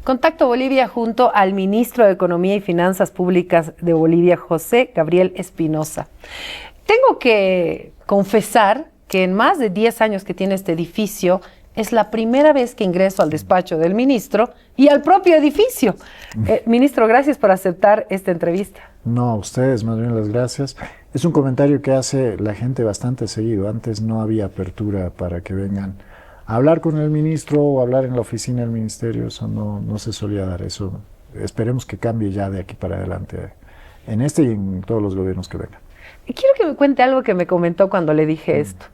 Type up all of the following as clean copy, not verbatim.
Contacto Bolivia junto al ministro de Economía y Finanzas Públicas de Bolivia, José Gabriel Espinosa. Tengo que confesar que en más de 10 años que tiene este edificio, es la primera vez que ingreso al despacho del ministro y al propio edificio. Ministro, gracias por aceptar esta entrevista. No, a ustedes, más bien las gracias. Es un comentario que hace la gente bastante seguido. Antes no había apertura para que vengan a hablar con el ministro o hablar en la oficina del ministerio. Eso no se solía dar. Eso esperemos que cambie ya de aquí para adelante, en este y en todos los gobiernos que vengan. Quiero que me cuente algo que me comentó cuando le dije esto.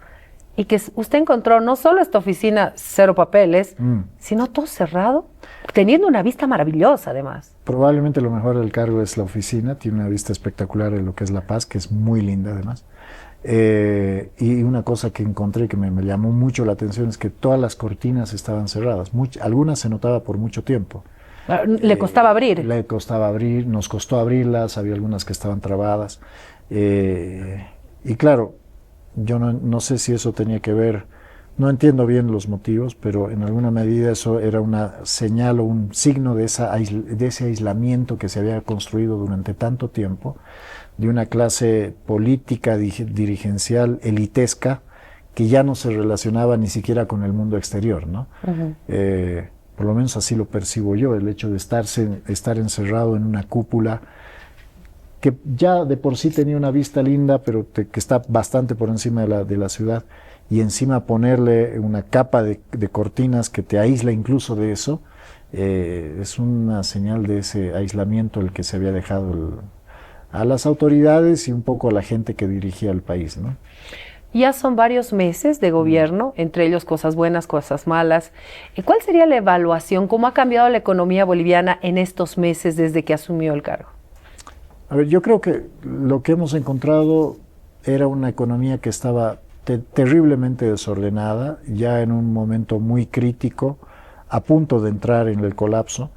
Y que usted encontró no solo esta oficina cero papeles, sino todo cerrado, teniendo una vista maravillosa además. Probablemente lo mejor del cargo es la oficina, tiene una vista espectacular de lo que es La Paz, que es muy linda además. Y una cosa que encontré que me llamó mucho la atención es que todas las cortinas estaban cerradas, algunas se notaba por mucho tiempo. ¿Le costaba abrir? Le costaba abrir, nos costó abrirlas, había algunas que estaban trabadas. Y claro, yo no sé si eso tenía que ver, no entiendo bien los motivos, pero en alguna medida eso era una señal o un signo de ese aislamiento que se había construido durante tanto tiempo, de una clase política, dirigencial, elitesca, que ya no se relacionaba ni siquiera con el mundo exterior, ¿no? Por lo menos así lo percibo yo, el hecho de estar encerrado en una cúpula que ya de por sí tenía una vista linda, pero que está bastante por encima de la ciudad, y encima ponerle una capa de cortinas que te aísla incluso de eso, es una señal de ese aislamiento el que se había dejado a las autoridades y un poco a la gente que dirigía el país, ¿no? Ya son varios meses de gobierno, entre ellos cosas buenas, cosas malas. ¿Cuál sería la evaluación? ¿Cómo ha cambiado la economía boliviana en estos meses desde que asumió el cargo? A ver, yo creo que lo que hemos encontrado era una economía que estaba terriblemente desordenada, ya en un momento muy crítico, a punto de entrar en el colapso.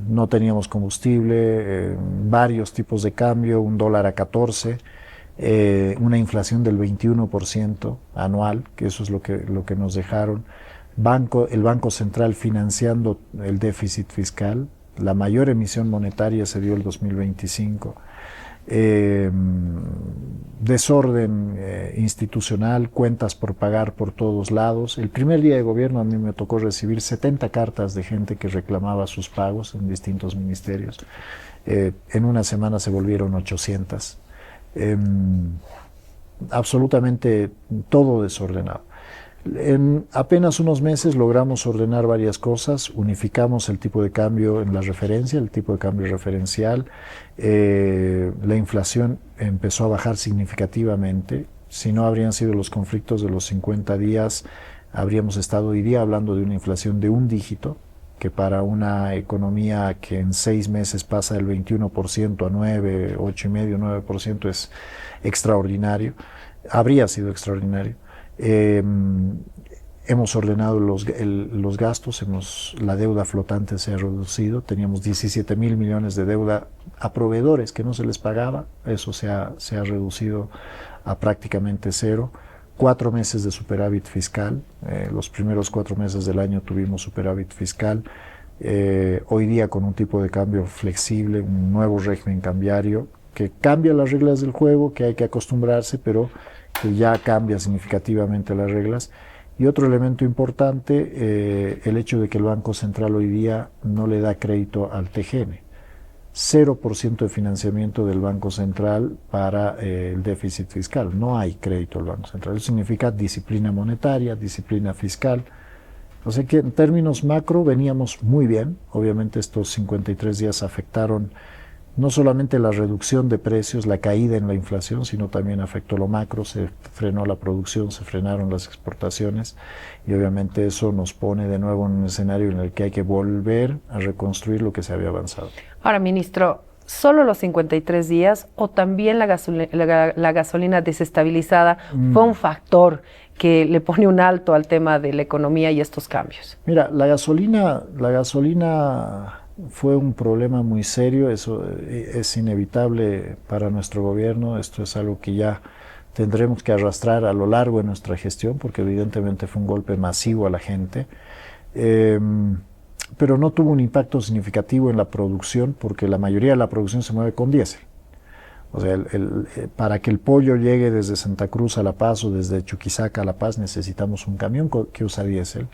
No teníamos combustible, varios tipos de cambio, un dólar a 14, una inflación del 21% anual, que eso es lo que nos dejaron. El Banco Central financiando el déficit fiscal. La mayor emisión monetaria se dio el 2025. Desorden institucional, cuentas por pagar por todos lados. El primer día de gobierno a mí me tocó recibir 70 cartas de gente que reclamaba sus pagos en distintos ministerios. En una semana se volvieron 800. Absolutamente todo desordenado. En apenas unos meses logramos ordenar varias cosas, unificamos el tipo de cambio en la referencia, el tipo de cambio referencial, la inflación empezó a bajar significativamente. Si no habrían sido los conflictos de los 50 días, habríamos estado hoy día hablando de una inflación de un dígito, que para una economía que en 6 meses pasa del 21% a 9, 8,5, 9% es extraordinario, habría sido extraordinario. Hemos ordenado los gastos, la deuda flotante se ha reducido, teníamos 17,000 millones de deuda a proveedores que no se les pagaba, eso se ha reducido a prácticamente cero. 4 meses de superávit fiscal, los primeros 4 meses del año tuvimos superávit fiscal, hoy día con un tipo de cambio flexible, un nuevo régimen cambiario que cambia las reglas del juego, que hay que acostumbrarse, pero que ya cambia significativamente las reglas. Y otro elemento importante, el hecho de que el Banco Central hoy día no le da crédito al TGN. 0% de financiamiento del Banco Central para el déficit fiscal. No hay crédito al Banco Central. Eso significa disciplina monetaria, disciplina fiscal. O sea que en términos macro veníamos muy bien. Obviamente estos 53 días afectaron no solamente la reducción de precios, la caída en la inflación, sino también afectó lo macro, se frenó la producción, se frenaron las exportaciones y obviamente eso nos pone de nuevo en un escenario en el que hay que volver a reconstruir lo que se había avanzado. Ahora, ministro, ¿solo los 53 días o también la gasolina desestabilizada fue un factor que le pone un alto al tema de la economía y estos cambios? Mira, la gasolina fue un problema muy serio, eso es inevitable para nuestro gobierno, esto es algo que ya tendremos que arrastrar a lo largo de nuestra gestión, porque evidentemente fue un golpe masivo a la gente. pero no tuvo un impacto significativo en la producción porque la mayoría de la producción se mueve con diésel. O sea, para que el pollo llegue desde Santa Cruz a La Paz o desde Chuquisaca a La Paz necesitamos un camión que usa diésel.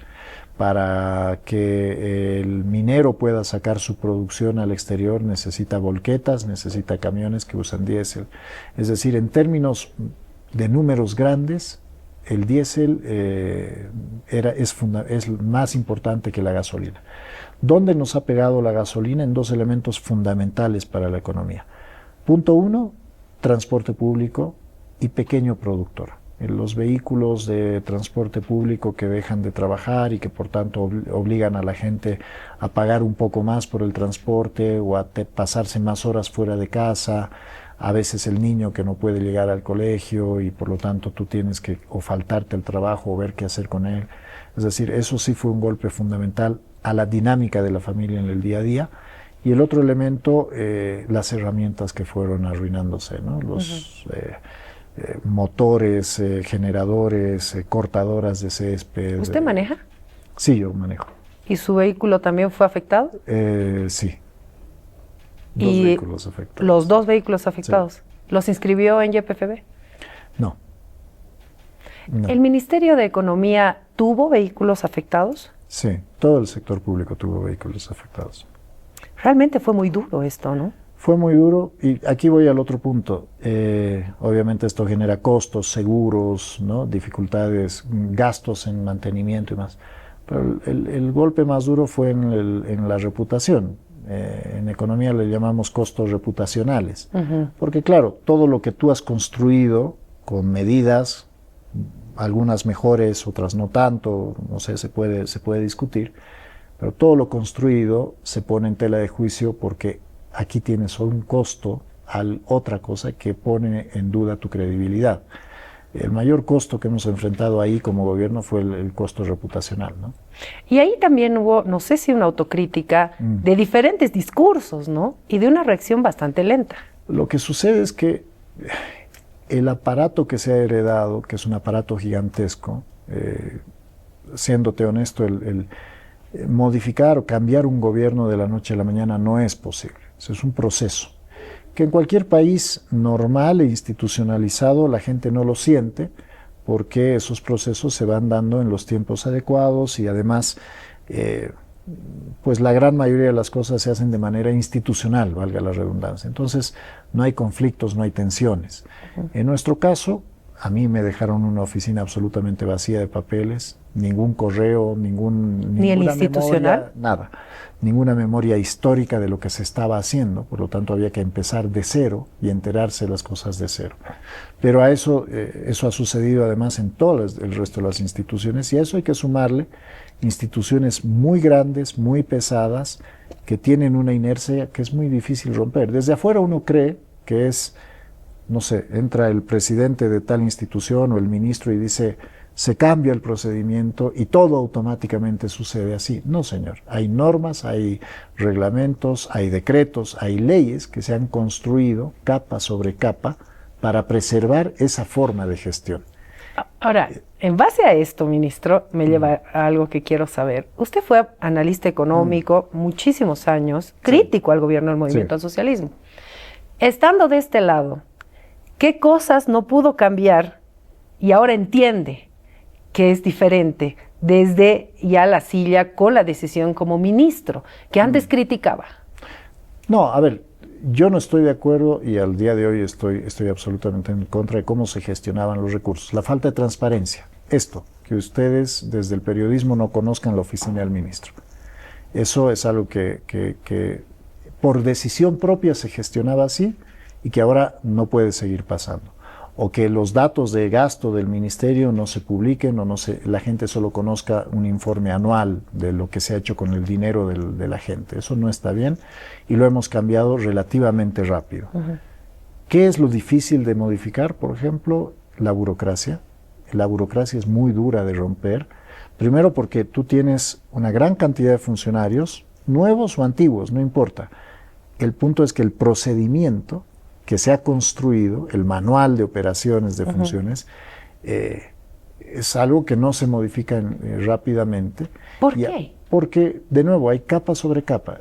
Para que el minero pueda sacar su producción al exterior necesita volquetas, necesita camiones que usan diésel. Es decir, en términos de números grandes, el diésel es más importante que la gasolina. ¿Dónde nos ha pegado la gasolina? En dos elementos fundamentales para la economía. Punto uno, transporte público y pequeño productor. Los vehículos de transporte público que dejan de trabajar y que por tanto obligan a la gente a pagar un poco más por el transporte o a pasarse más horas fuera de casa, a veces el niño que no puede llegar al colegio y por lo tanto tú tienes que o faltarte al trabajo o ver qué hacer con él. Es decir, eso sí fue un golpe fundamental a la dinámica de la familia en el día a día. Y el otro elemento, las herramientas que fueron arruinándose, ¿no? Los motores, generadores, cortadoras de césped. ¿Usted maneja? Sí, yo manejo. ¿Y su vehículo también fue afectado? Sí. Dos vehículos afectados. Los dos vehículos afectados. Sí. ¿Los inscribió en YPFB? No. ¿El Ministerio de Economía tuvo vehículos afectados? Sí, todo el sector público tuvo vehículos afectados. Realmente fue muy duro esto, ¿no? Fue muy duro y aquí voy al otro punto. Obviamente esto genera costos, seguros, ¿no? Dificultades, gastos en mantenimiento y más. Pero el golpe más duro fue en la reputación. En economía le llamamos costos reputacionales. Porque claro, todo lo que tú has construido con medidas, algunas mejores, otras no tanto, no sé, se puede discutir, pero todo lo construido se pone en tela de juicio porque aquí tienes un costo a otra cosa que pone en duda tu credibilidad. El mayor costo que hemos enfrentado ahí como gobierno fue el costo reputacional, ¿no? Y ahí también hubo, no sé si una autocrítica de diferentes discursos, ¿no? Y de una reacción bastante lenta. Lo que sucede es que el aparato que se ha heredado, que es un aparato gigantesco, siéndote honesto, el modificar o cambiar un gobierno de la noche a la mañana no es posible. Eso es un proceso que en cualquier país normal e institucionalizado la gente no lo siente porque esos procesos se van dando en los tiempos adecuados y además pues la gran mayoría de las cosas se hacen de manera institucional, valga la redundancia. Entonces no hay conflictos, no hay tensiones. En nuestro caso, a mí me dejaron una oficina absolutamente vacía de papeles, ningún correo, ni el institucional, memoria, nada, ninguna memoria histórica de lo que se estaba haciendo, por lo tanto había que empezar de cero y enterarse de las cosas de cero. Pero a eso ha sucedido además en todo el resto de las instituciones y a eso hay que sumarle instituciones muy grandes, muy pesadas, que tienen una inercia que es muy difícil romper. Desde afuera uno cree que es, no sé, entra el presidente de tal institución o el ministro y dice, se cambia el procedimiento y todo automáticamente sucede así. No, señor. Hay normas, hay reglamentos, hay decretos, hay leyes que se han construido capa sobre capa para preservar esa forma de gestión. Ahora, en base a esto, ministro, me lleva a algo que quiero saber. Usted fue analista económico muchísimos años, crítico al gobierno del movimiento al socialismo. Estando de este lado, ¿qué cosas no pudo cambiar y ahora entiende que es diferente desde ya la silla con la decisión como ministro, que antes criticaba? No, a ver, yo no estoy de acuerdo y al día de hoy estoy absolutamente en contra de cómo se gestionaban los recursos. La falta de transparencia. Esto, que ustedes desde el periodismo no conozcan la oficina del ministro. Eso es algo que por decisión propia se gestionaba así y que ahora no puede seguir pasando. O que los datos de gasto del ministerio no se publiquen o la gente solo conozca un informe anual de lo que se ha hecho con el dinero de la gente. Eso no está bien y lo hemos cambiado relativamente rápido. ¿Qué es lo difícil de modificar? Por ejemplo, la burocracia. La burocracia es muy dura de romper. Primero porque tú tienes una gran cantidad de funcionarios, nuevos o antiguos, no importa. El punto es que el procedimiento que se ha construido, el manual de operaciones de funciones, es algo que no se modifica rápidamente. ¿Por qué? porque, de nuevo, hay capa sobre capa.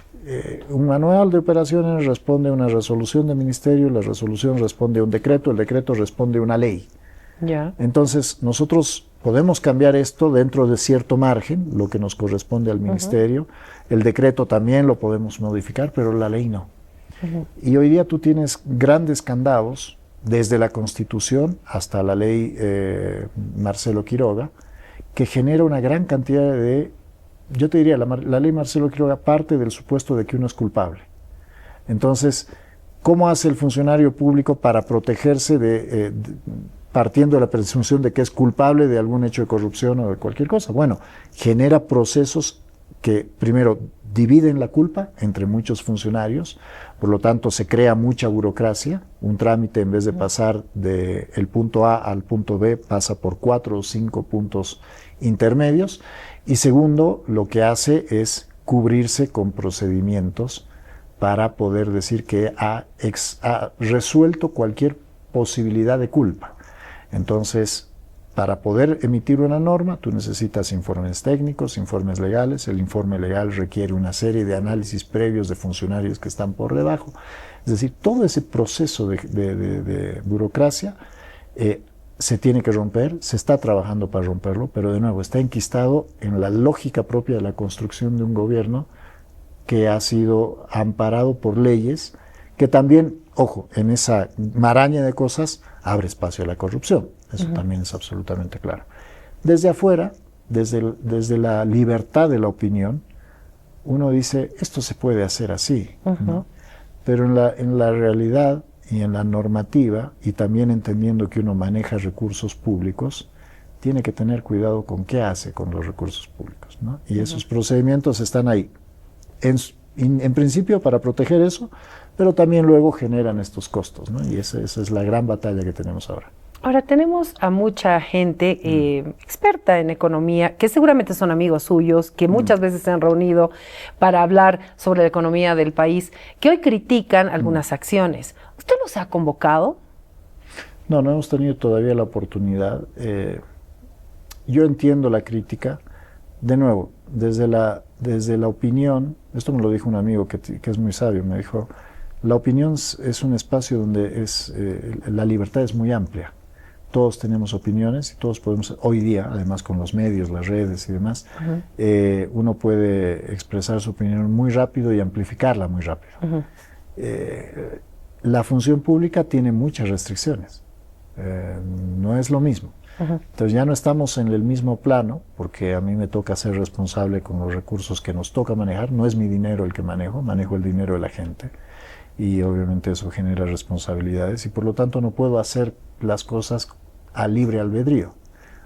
Un manual de operaciones responde a una resolución del ministerio, la resolución responde a un decreto, el decreto responde a una ley. Ya. Entonces, nosotros podemos cambiar esto dentro de cierto margen, lo que nos corresponde al ministerio. El decreto también lo podemos modificar, pero la ley no. Y hoy día tú tienes grandes candados, desde la Constitución hasta la ley Marcelo Quiroga, que genera una gran cantidad de... Yo te diría, la ley Marcelo Quiroga parte del supuesto de que uno es culpable. Entonces, ¿cómo hace el funcionario público para protegerse partiendo de la presunción de que es culpable de algún hecho de corrupción o de cualquier cosa? Bueno, genera procesos que, primero, dividen la culpa entre muchos funcionarios, por lo tanto se crea mucha burocracia. Un trámite, en vez de pasar del punto A al punto B, pasa por 4 o 5 puntos intermedios. Y segundo, lo que hace es cubrirse con procedimientos para poder decir que ha resuelto cualquier posibilidad de culpa. Entonces, para poder emitir una norma, tú necesitas informes técnicos, informes legales. El informe legal requiere una serie de análisis previos de funcionarios que están por debajo. Es decir, todo ese proceso de burocracia se tiene que romper, se está trabajando para romperlo, pero de nuevo está enquistado en la lógica propia de la construcción de un gobierno que ha sido amparado por leyes que también, ojo, en esa maraña de cosas abre espacio a la corrupción. Eso también es absolutamente claro. Desde afuera, desde la libertad de la opinión, uno dice, esto se puede hacer así, ¿no? Pero en la realidad y en la normativa, y también entendiendo que uno maneja recursos públicos, tiene que tener cuidado con qué hace con los recursos públicos, ¿no? Y esos procedimientos están ahí, en principio para proteger eso, pero también luego generan estos costos, ¿no? Y esa es la gran batalla que tenemos ahora. Ahora, tenemos a mucha gente experta en economía, que seguramente son amigos suyos, que muchas veces se han reunido para hablar sobre la economía del país, que hoy critican algunas acciones. ¿Usted los ha convocado? No hemos tenido todavía la oportunidad. Yo entiendo la crítica. De nuevo, desde la opinión, esto me lo dijo un amigo que es muy sabio, me dijo, la opinión es un espacio donde la libertad es muy amplia. Todos tenemos opiniones y todos podemos, hoy día, además con los medios, las redes y demás, uno puede expresar su opinión muy rápido y amplificarla muy rápido. La función pública tiene muchas restricciones, no es lo mismo. Entonces ya no estamos en el mismo plano, porque a mí me toca ser responsable con los recursos que nos toca manejar. No es mi dinero el que manejo el dinero de la gente, y obviamente eso genera responsabilidades, y por lo tanto no puedo hacer las cosas a libre albedrío.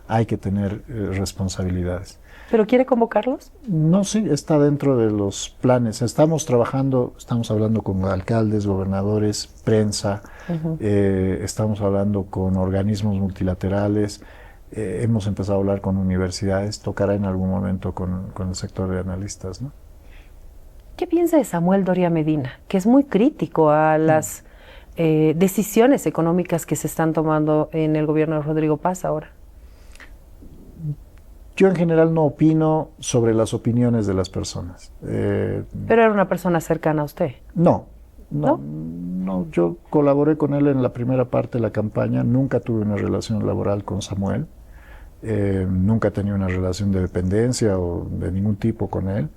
Hay que tener responsabilidades. ¿Pero quiere convocarlos? No, sí, está dentro de los planes. Estamos trabajando, estamos hablando con alcaldes, gobernadores, prensa, estamos hablando con organismos multilaterales, hemos empezado a hablar con universidades, tocará en algún momento con el sector de analistas, ¿no? ¿Qué piensa de Samuel Doria Medina, que es muy crítico a las decisiones económicas que se están tomando en el gobierno de Rodrigo Paz ahora? Yo en general no opino sobre las opiniones de las personas. Pero era una persona cercana a usted. No, yo colaboré con él en la primera parte de la campaña, nunca tuve una relación laboral con Samuel, nunca tenía una relación de dependencia o de ningún tipo con él.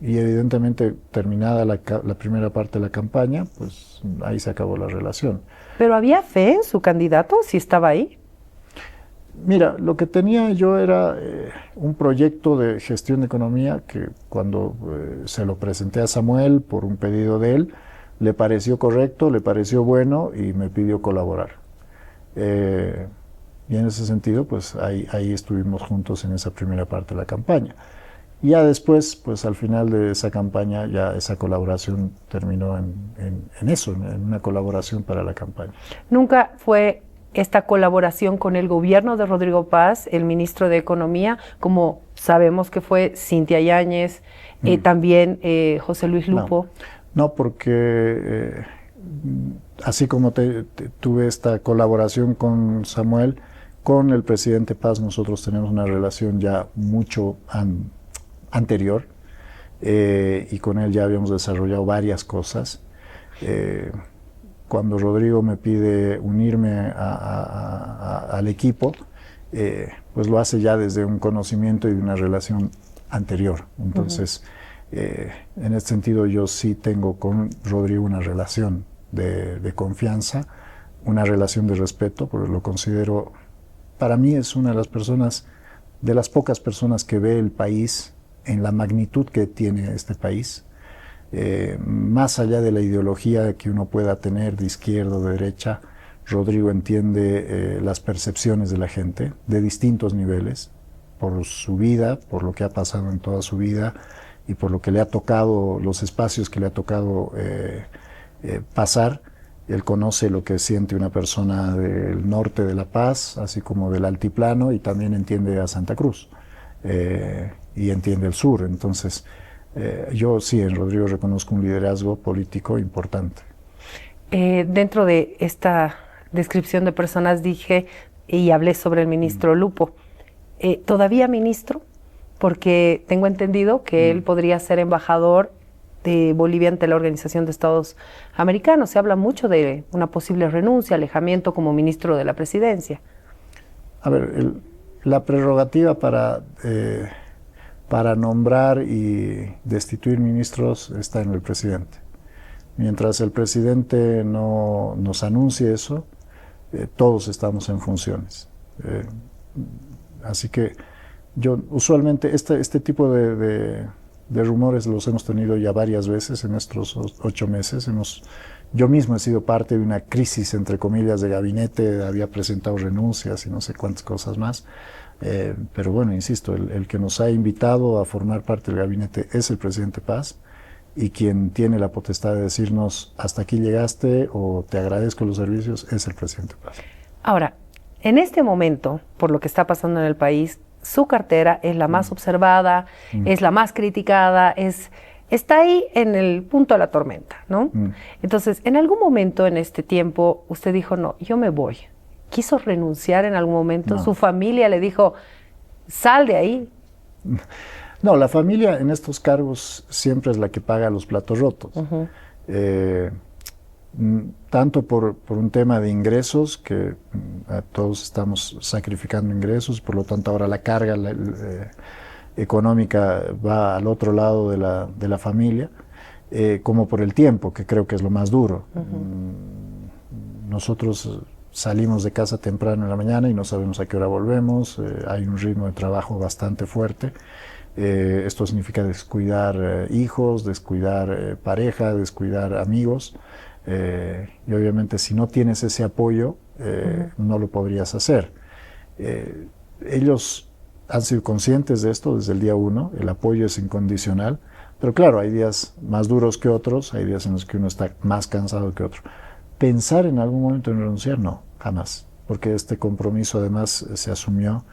Y evidentemente, terminada la primera parte de la campaña, pues ahí se acabó la relación. ¿Pero había fe en su candidato, si estaba ahí? Mira, lo que tenía yo era un proyecto de gestión de economía que cuando se lo presenté a Samuel por un pedido de él, le pareció correcto, le pareció bueno y me pidió colaborar. Y en ese sentido, pues ahí estuvimos juntos en esa primera parte de la campaña. Y ya después, pues al final de esa campaña, ya esa colaboración terminó en eso, en una colaboración para la campaña. ¿Nunca fue esta colaboración con el gobierno de Rodrigo Paz, el ministro de Economía, como sabemos que fue Cintia Yáñez, también José Luis Lupo? No, porque así como tuve esta colaboración con Samuel, Con el presidente Paz nosotros tenemos una relación ya mucho anterior, y con él ya habíamos desarrollado varias cosas. Cuando Rodrigo me pide unirme al equipo, pues lo hace ya desde un conocimiento y una relación anterior. Entonces, en este sentido yo sí tengo con Rodrigo una relación de confianza, una relación de respeto, porque lo considero, para mí es una de las personas, de las pocas personas que ve el país en la magnitud que tiene este país, más allá de la ideología que uno pueda tener de izquierda o de derecha. Rodrigo entiende las percepciones de la gente de distintos niveles, por su vida, por lo que ha pasado en toda su vida y por lo que le ha tocado, los espacios que le ha tocado pasar. Él conoce lo que siente una persona del norte de La Paz, así como del altiplano, y también entiende a Santa Cruz y entiende el sur. Entonces, yo sí en Rodrigo reconozco un liderazgo político importante. Dentro de esta descripción de personas dije y hablé sobre el ministro Lupo. ¿Todavía ministro? Porque tengo entendido que él podría ser embajador de Bolivia ante la Organización de Estados Americanos. Se habla mucho de una posible renuncia, alejamiento como ministro de la presidencia. A ver, la prerrogativa para nombrar y destituir ministros está en el presidente. Mientras el presidente no nos anuncie eso, todos estamos en funciones. Así que yo usualmente este tipo de rumores los hemos tenido ya varias veces en estos 8 meses. Yo mismo he sido parte de una crisis, entre comillas, de gabinete, había presentado renuncias y no sé cuántas cosas más. Pero bueno, insisto, el que nos ha invitado a formar parte del gabinete es el presidente Paz, y quien tiene la potestad de decirnos hasta aquí llegaste o te agradezco los servicios es el presidente Paz. Ahora, en este momento, por lo que está pasando en el país, su cartera es la más observada, es la más criticada, está ahí en el punto de la tormenta, ¿no? Entonces, en algún momento en este tiempo, usted dijo, no, yo me voy. ¿Quiso renunciar en algún momento? No. ¿Su familia le dijo, sal de ahí? No, la familia en estos cargos siempre es la que paga los platos rotos. Tanto por un tema de ingresos, que todos estamos sacrificando ingresos, por lo tanto ahora la carga económica va al otro lado de la familia, como por el tiempo, que creo que es lo más duro. Nosotros salimos de casa temprano en la mañana y no sabemos a qué hora volvemos, hay un ritmo de trabajo bastante fuerte. Esto significa descuidar hijos, descuidar pareja, descuidar amigos, y obviamente si no tienes ese apoyo no lo podrías hacer. Ellos han sido conscientes de esto desde el día 1, el apoyo es incondicional, pero claro, hay días más duros que otros, hay días en los que uno está más cansado que otro. Pensar en algún momento en renunciar, no, jamás, porque este compromiso además se asumió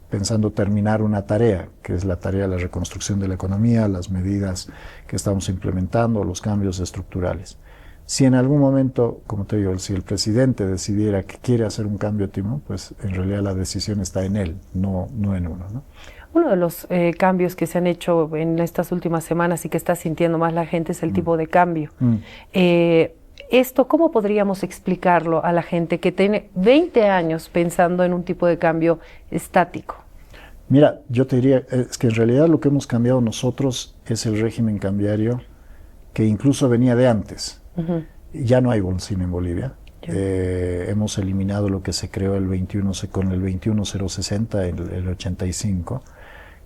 pensando terminar una tarea, que es la tarea de la reconstrucción de la economía, las medidas que estamos implementando, los cambios estructurales. Si en algún momento, como te digo, si el presidente decidiera que quiere hacer un cambio de timón, pues en realidad la decisión está en él, no en uno, ¿no? Uno de los cambios que se han hecho en estas últimas semanas y que está sintiendo más la gente es el tipo de cambio. Esto, ¿cómo podríamos explicarlo a la gente que tiene 20 años pensando en un tipo de cambio estático? Mira, yo te diría, es que en realidad lo que hemos cambiado nosotros es el régimen cambiario que incluso venía de antes. Ya no hay bolsín en Bolivia. Hemos eliminado lo que se creó con el 21060 en el 85,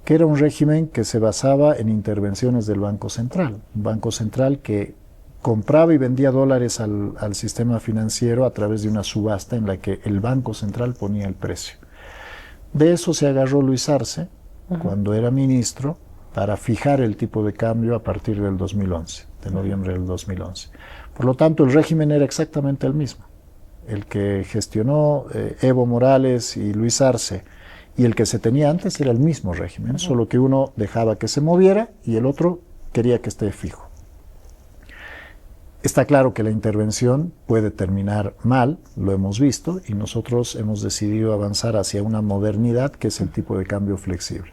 que era un régimen que se basaba en intervenciones del Banco Central. Un Banco Central que compraba y vendía dólares al sistema financiero a través de una subasta en la que el Banco Central ponía el precio. De eso se agarró Luis Arce cuando era ministro para fijar el tipo de cambio a partir del 2011, de noviembre del 2011. Por lo tanto, el régimen era exactamente el mismo. El que gestionó Evo Morales y Luis Arce y el que se tenía antes era el mismo régimen, solo que uno dejaba que se moviera y el otro quería que esté fijo. Está claro que la intervención puede terminar mal, lo hemos visto, y nosotros hemos decidido avanzar hacia una modernidad que es el tipo de cambio flexible.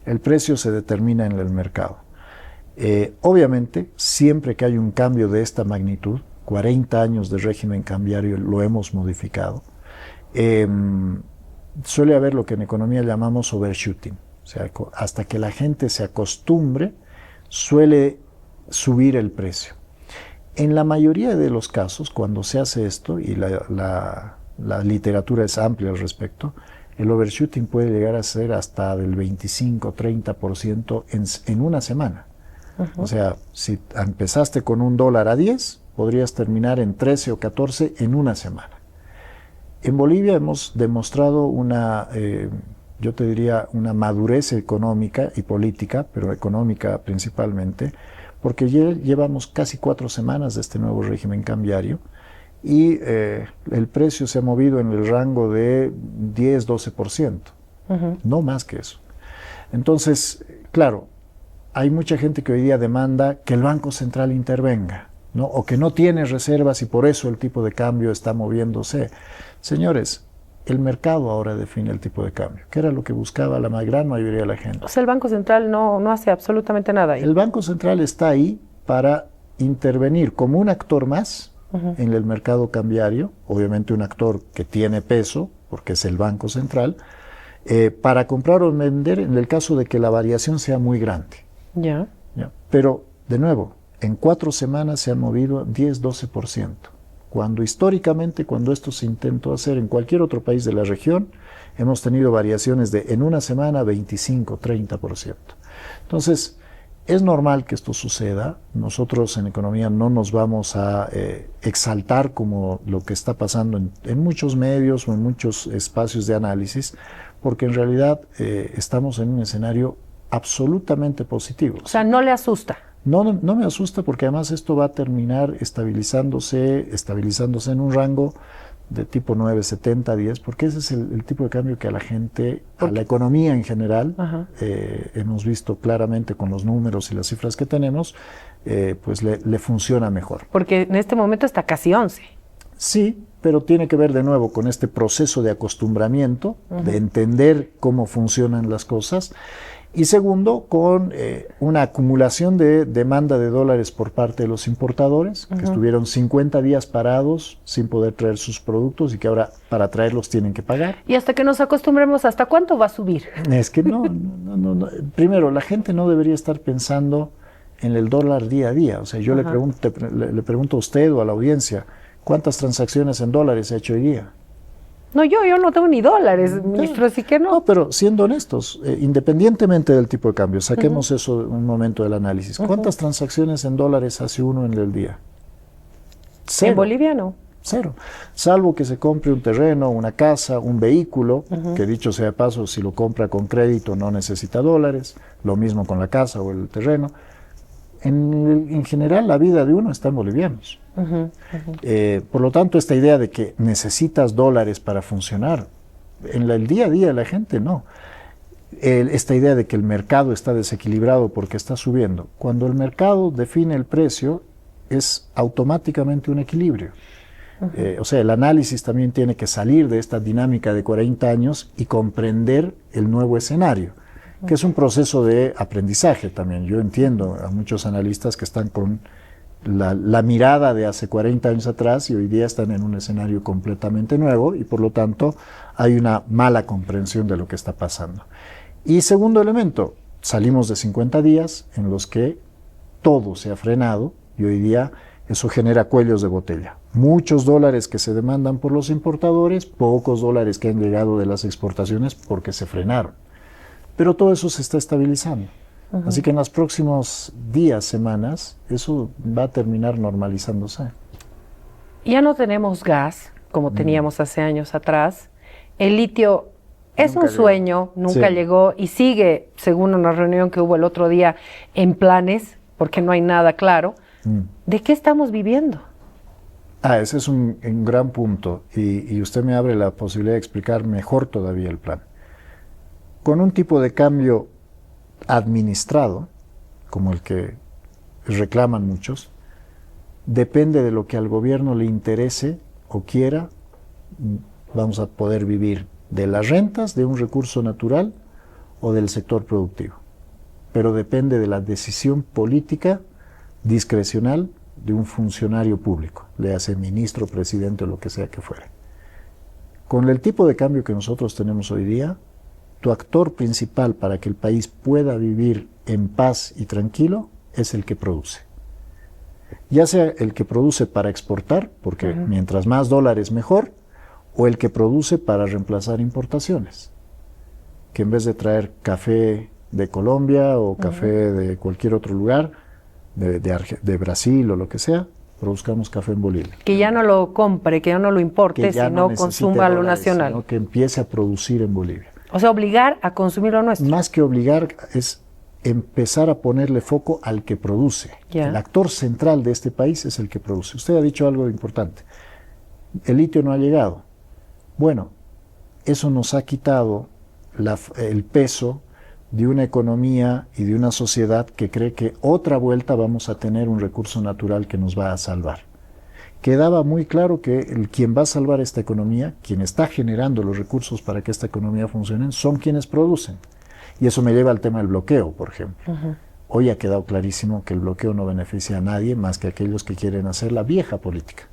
El precio se determina en el mercado. Obviamente, siempre que hay un cambio de esta magnitud, 40 años de régimen cambiario lo hemos modificado, suele haber lo que en economía llamamos overshooting. O sea, hasta que la gente se acostumbre, suele subir el precio. En la mayoría de los casos, cuando se hace esto, y la literatura es amplia al respecto, el overshooting puede llegar a ser hasta del 25-30% en una semana. O sea, si empezaste con $1 a 10, podrías terminar en 13 o 14 en una semana. En Bolivia hemos demostrado yo te diría, una madurez económica y política, pero económica principalmente, porque llevamos casi 4 semanas de este nuevo régimen cambiario y el precio se ha movido en el rango de 10-12%, no más que eso. Entonces, claro, hay mucha gente que hoy día demanda que el Banco Central intervenga, ¿no? O que no tiene reservas y por eso el tipo de cambio está moviéndose. Señores, el mercado ahora define el tipo de cambio, que era lo que buscaba la gran mayoría de la gente. O sea, el Banco Central no hace absolutamente nada ahí. El Banco Central está ahí para intervenir como un actor más en el mercado cambiario, obviamente un actor que tiene peso, porque es el Banco Central, para comprar o vender en el caso de que la variación sea muy grande. Ya. Pero, de nuevo, en 4 semanas se han movido 10-12%. Cuando históricamente, cuando esto se intentó hacer en cualquier otro país de la región, hemos tenido variaciones de en una semana 25-30%. Entonces, es normal que esto suceda. Nosotros en economía no nos vamos a exaltar como lo que está pasando en muchos medios o en muchos espacios de análisis, porque en realidad estamos en un escenario absolutamente positivo. O sea, no le asusta. No me asusta porque además esto va a terminar estabilizándose en un rango de tipo 9,70-10, porque ese es el tipo de cambio que a la gente, a la economía en general, hemos visto claramente con los números y las cifras que tenemos, pues le funciona mejor. Porque en este momento está casi 11. Sí, pero tiene que ver de nuevo con este proceso de acostumbramiento, de entender cómo funcionan las cosas. Y segundo, con una acumulación de demanda de dólares por parte de los importadores, que estuvieron 50 días parados sin poder traer sus productos y que ahora para traerlos tienen que pagar. Y hasta que nos acostumbremos, ¿hasta cuánto va a subir? Es que no. Primero, la gente no debería estar pensando en el dólar día a día. O sea, yo le pregunto a usted o a la audiencia, ¿cuántas transacciones en dólares ha hecho hoy día? No, yo no tengo ni dólares, ministro, así que no. No, pero siendo honestos, independientemente del tipo de cambio, saquemos eso un momento del análisis. ¿Cuántas transacciones en dólares hace uno en el día? 0. En Bolivia no. 0. Salvo que se compre un terreno, una casa, un vehículo, que dicho sea de paso, si lo compra con crédito no necesita dólares, lo mismo con la casa o el terreno. En general, la vida de uno está en bolivianos. Por lo tanto, esta idea de que necesitas dólares para funcionar, en el día a día de la gente no. Esta idea de que el mercado está desequilibrado porque está subiendo. Cuando el mercado define el precio, es automáticamente un equilibrio. O sea, el análisis también tiene que salir de esta dinámica de 40 años y comprender el nuevo escenario, que es un proceso de aprendizaje también. Yo entiendo a muchos analistas que están con la mirada de hace 40 años atrás y hoy día están en un escenario completamente nuevo y por lo tanto hay una mala comprensión de lo que está pasando. Y segundo elemento, salimos de 50 días en los que todo se ha frenado y hoy día eso genera cuellos de botella. Muchos dólares que se demandan por los importadores, pocos dólares que han llegado de las exportaciones porque se frenaron. Pero todo eso se está estabilizando. Así que en los próximos días, semanas, eso va a terminar normalizándose. Ya no tenemos gas, como teníamos hace años atrás. El litio es un sueño, nunca llegó y sigue, según una reunión que hubo el otro día, en planes, porque no hay nada claro. ¿De qué estamos viviendo? Ese es un gran punto y usted me abre la posibilidad de explicar mejor todavía el plan. Con un tipo de cambio administrado, como el que reclaman muchos, depende de lo que al gobierno le interese o quiera, vamos a poder vivir de las rentas de un recurso natural o del sector productivo. Pero depende de la decisión política discrecional de un funcionario público, le hace ministro, presidente o lo que sea que fuere. Con el tipo de cambio que nosotros tenemos hoy día, tu actor principal para que el país pueda vivir en paz y tranquilo es el que produce. Ya sea el que produce para exportar, porque mientras más dólares mejor, o el que produce para reemplazar importaciones. Que en vez de traer café de Colombia o café de cualquier otro lugar, de Brasil o lo que sea, produzcamos café en Bolivia. Que ya no lo compre, que ya no lo importe, sino consuma lo nacional. Sino que empiece a producir en Bolivia. O sea, obligar a consumir lo nuestro. Más que obligar, es empezar a ponerle foco al que produce. El actor central de este país es el que produce. Usted ha dicho algo importante. El litio no ha llegado. Bueno, eso nos ha quitado el peso de una economía y de una sociedad que cree que otra vuelta vamos a tener un recurso natural que nos va a salvar. Quedaba muy claro que quien va a salvar esta economía, quien está generando los recursos para que esta economía funcione, son quienes producen. Y eso me lleva al tema del bloqueo, por ejemplo. Hoy ha quedado clarísimo que el bloqueo no beneficia a nadie más que a aquellos que quieren hacer la vieja política.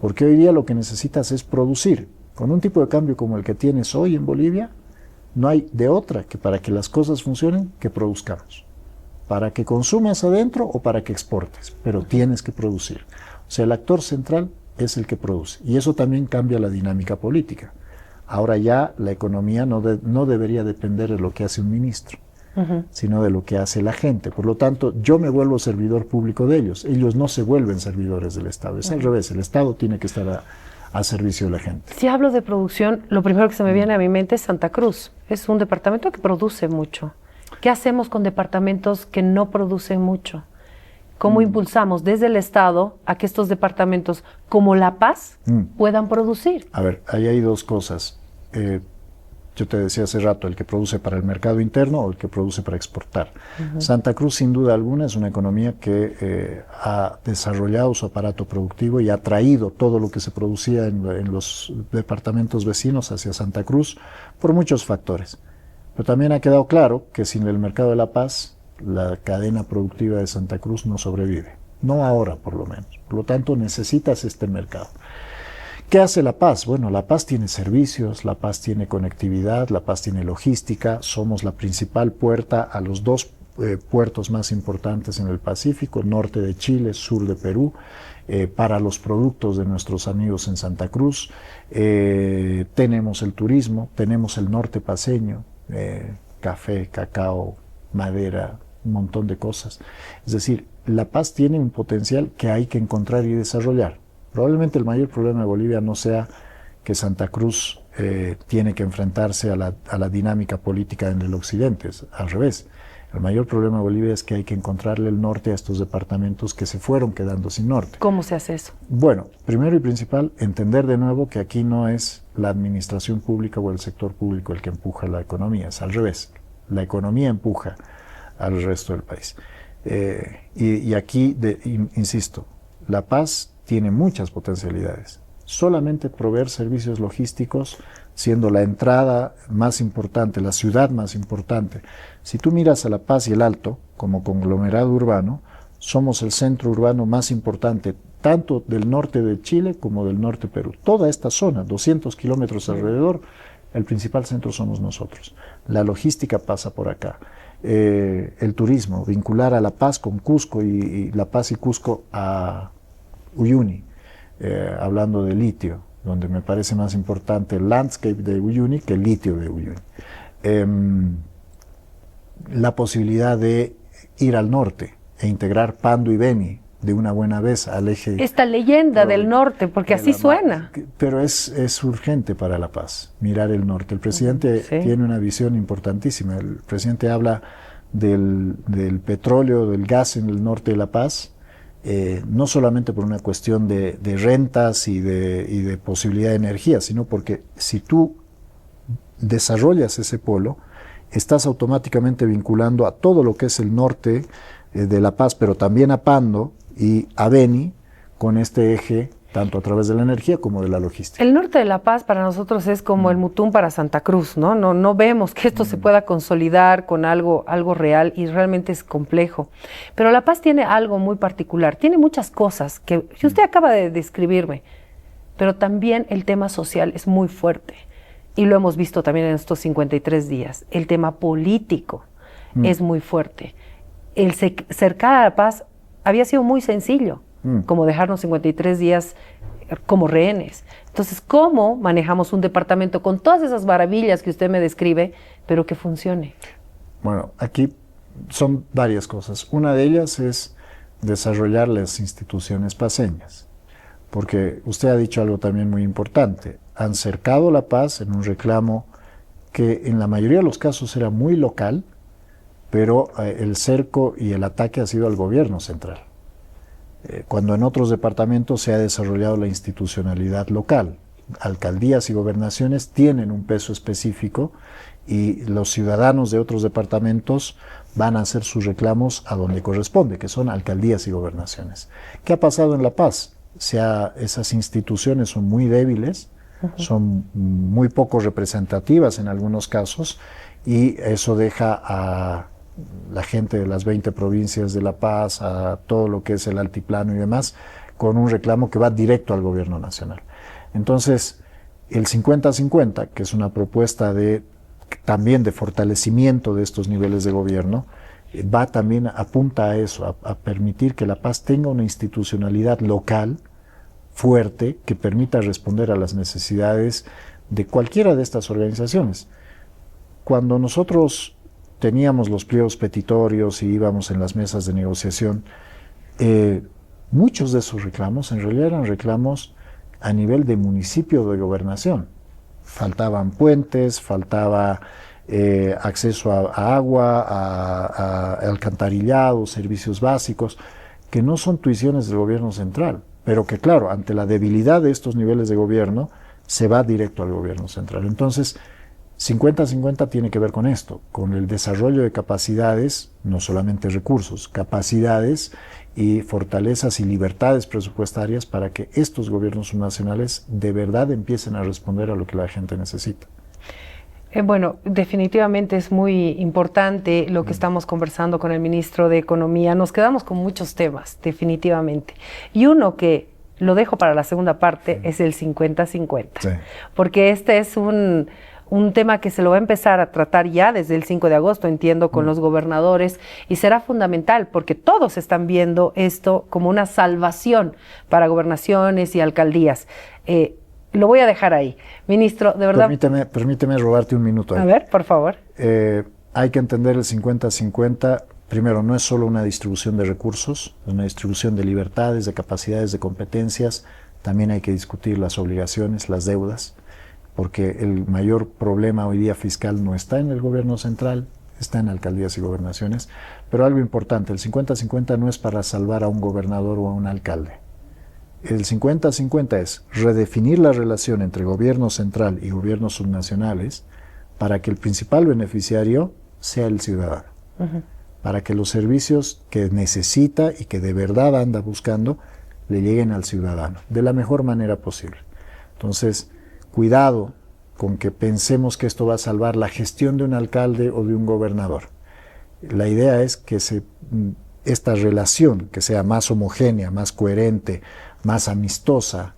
Porque hoy día lo que necesitas es producir. Con un tipo de cambio como el que tienes hoy en Bolivia, no hay de otra que para que las cosas funcionen, que produzcamos. Para que consumas adentro o para que exportes, pero tienes que producir. O sea, el actor central es el que produce. Y eso también cambia la dinámica política. Ahora ya la economía no debería depender de lo que hace un ministro, sino de lo que hace la gente. Por lo tanto, yo me vuelvo servidor público de ellos. Ellos no se vuelven servidores del Estado. Es al revés, el Estado tiene que estar a servicio de la gente. Si hablo de producción, lo primero que se me viene a mi mente es Santa Cruz. Es un departamento que produce mucho. ¿Qué hacemos con departamentos que no producen mucho? ¿Cómo impulsamos desde el Estado a que estos departamentos como La Paz puedan producir? A ver, ahí hay dos cosas. Yo te decía hace rato, el que produce para el mercado interno o el que produce para exportar. Santa Cruz, sin duda alguna, es una economía que ha desarrollado su aparato productivo y ha traído todo lo que se producía en los departamentos vecinos hacia Santa Cruz por muchos factores. Pero también ha quedado claro que sin el mercado de La Paz, la cadena productiva de Santa Cruz no sobrevive. No ahora, por lo menos. Por lo tanto, necesitas este mercado. ¿Qué hace La Paz? Bueno, La Paz tiene servicios, La Paz tiene conectividad, La Paz tiene logística, somos la principal puerta a los dos puertos más importantes en el Pacífico, norte de Chile, sur de Perú, para los productos de nuestros amigos en Santa Cruz. Tenemos el turismo, tenemos el norte paceño, café, cacao, madera, un montón de cosas. Es decir, La Paz tiene un potencial que hay que encontrar y desarrollar. Probablemente el mayor problema de Bolivia no sea que Santa Cruz tiene que enfrentarse a la dinámica política en el occidente, es al revés. El mayor problema de Bolivia es que hay que encontrarle el norte a estos departamentos que se fueron quedando sin norte. ¿Cómo se hace eso? Bueno, primero y principal, entender de nuevo que aquí no es la administración pública o el sector público el que empuja la economía, es al revés. La economía empuja al resto del país. Y aquí, insisto, La Paz tiene muchas potencialidades. Solamente proveer servicios logísticos, siendo la entrada más importante, la ciudad más importante. Si tú miras a La Paz y el Alto como conglomerado urbano, somos el centro urbano más importante tanto del norte de Chile como del norte de Perú. Toda esta zona, 200 kilómetros alrededor, el principal centro somos nosotros. La logística pasa por acá. El turismo, vincular a La Paz con Cusco y La Paz y Cusco a Uyuni, hablando de litio, donde me parece más importante el landscape de Uyuni que el litio de Uyuni. La posibilidad de ir al norte e integrar Pando y Beni de una buena vez al eje... Esta leyenda del norte, porque así suena. Pero es urgente para La Paz, mirar el norte. El presidente tiene una visión importantísima. El presidente habla del petróleo, del gas en el norte de La Paz, no solamente por una cuestión de rentas y de posibilidad de energía, sino porque si tú desarrollas ese polo, estás automáticamente vinculando a todo lo que es el norte de La Paz, pero también a Pando y a Beni, con este eje, tanto a través de la energía como de la logística. El norte de La Paz para nosotros es como el Mutún para Santa Cruz, ¿no? No vemos que esto se pueda consolidar con algo real y realmente es complejo. Pero La Paz tiene algo muy particular, tiene muchas cosas que usted acaba de describirme, pero también el tema social es muy fuerte y lo hemos visto también en estos 53 días. El tema político es muy fuerte. El cercar a La Paz había sido muy sencillo, como dejarnos 53 días como rehenes. Entonces, ¿cómo manejamos un departamento con todas esas maravillas que usted me describe, pero que funcione? Bueno, aquí son varias cosas. Una de ellas es desarrollar las instituciones paceñas, porque usted ha dicho algo también muy importante. Han cercado La Paz en un reclamo que en la mayoría de los casos era muy local, pero el cerco y el ataque ha sido al gobierno central. Cuando en otros departamentos se ha desarrollado la institucionalidad local. Alcaldías y gobernaciones tienen un peso específico y los ciudadanos de otros departamentos van a hacer sus reclamos a donde corresponde, que son alcaldías y gobernaciones. ¿Qué ha pasado en La Paz? Esas instituciones son muy débiles, son muy poco representativas en algunos casos, y eso deja a la gente de las 20 provincias de La Paz, a todo lo que es el altiplano y demás, con un reclamo que va directo al gobierno nacional. Entonces, el 50-50, que es una propuesta también de fortalecimiento de estos niveles de gobierno, apunta a eso, a permitir que La Paz tenga una institucionalidad local fuerte que permita responder a las necesidades de cualquiera de estas organizaciones. Cuando nosotros teníamos los pliegos petitorios y íbamos en las mesas de negociación, muchos de esos reclamos en realidad eran reclamos a nivel de municipio de gobernación. Faltaban puentes, faltaba acceso a agua, a alcantarillado, servicios básicos, que no son tuiciones del gobierno central, pero que claro, ante la debilidad de estos niveles de gobierno, se va directo al gobierno central. Entonces, 50-50 tiene que ver con esto, con el desarrollo de capacidades, no solamente recursos, capacidades y fortalezas y libertades presupuestarias para que estos gobiernos nacionales de verdad empiecen a responder a lo que la gente necesita. Bueno, definitivamente es muy importante lo que estamos conversando con el ministro de Economía. Nos quedamos con muchos temas, definitivamente. Y uno que lo dejo para la segunda parte es el 50-50. Sí. Porque este es un tema que se lo va a empezar a tratar ya desde el 5 de agosto, entiendo, con los gobernadores, y será fundamental porque todos están viendo esto como una salvación para gobernaciones y alcaldías. Lo voy a dejar ahí. Ministro, de verdad... Permíteme robarte un minuto ahí. A ver, por favor. Hay que entender el 50-50. Primero, no es solo una distribución de recursos, es una distribución de libertades, de capacidades, de competencias. También hay que discutir las obligaciones, las deudas, porque el mayor problema hoy día fiscal no está en el gobierno central, está en alcaldías y gobernaciones. Pero algo importante, el 50-50 no es para salvar a un gobernador o a un alcalde. El 50-50 es redefinir la relación entre gobierno central y gobiernos subnacionales para que el principal beneficiario sea el ciudadano. Para que los servicios que necesita y que de verdad anda buscando le lleguen al ciudadano de la mejor manera posible. Entonces, cuidado con que pensemos que esto va a salvar la gestión de un alcalde o de un gobernador. La idea es que esta relación, que sea más homogénea, más coherente, más amistosa,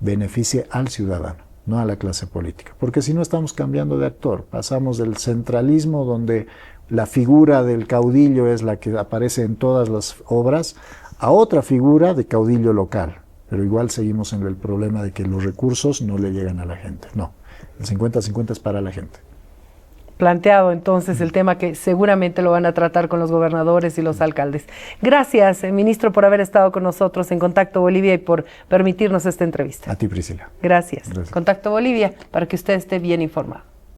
beneficie al ciudadano, no a la clase política. Porque si no estamos cambiando de actor, pasamos del centralismo donde la figura del caudillo es la que aparece en todas las obras, a otra figura de caudillo local. Pero igual seguimos en el problema de que los recursos no le llegan a la gente. No, el 50-50 es para la gente. Planteado entonces el tema que seguramente lo van a tratar con los gobernadores y los alcaldes. Gracias, ministro, por haber estado con nosotros en Contacto Bolivia y por permitirnos esta entrevista. A ti, Priscila. Gracias. Contacto Bolivia, para que usted esté bien informado.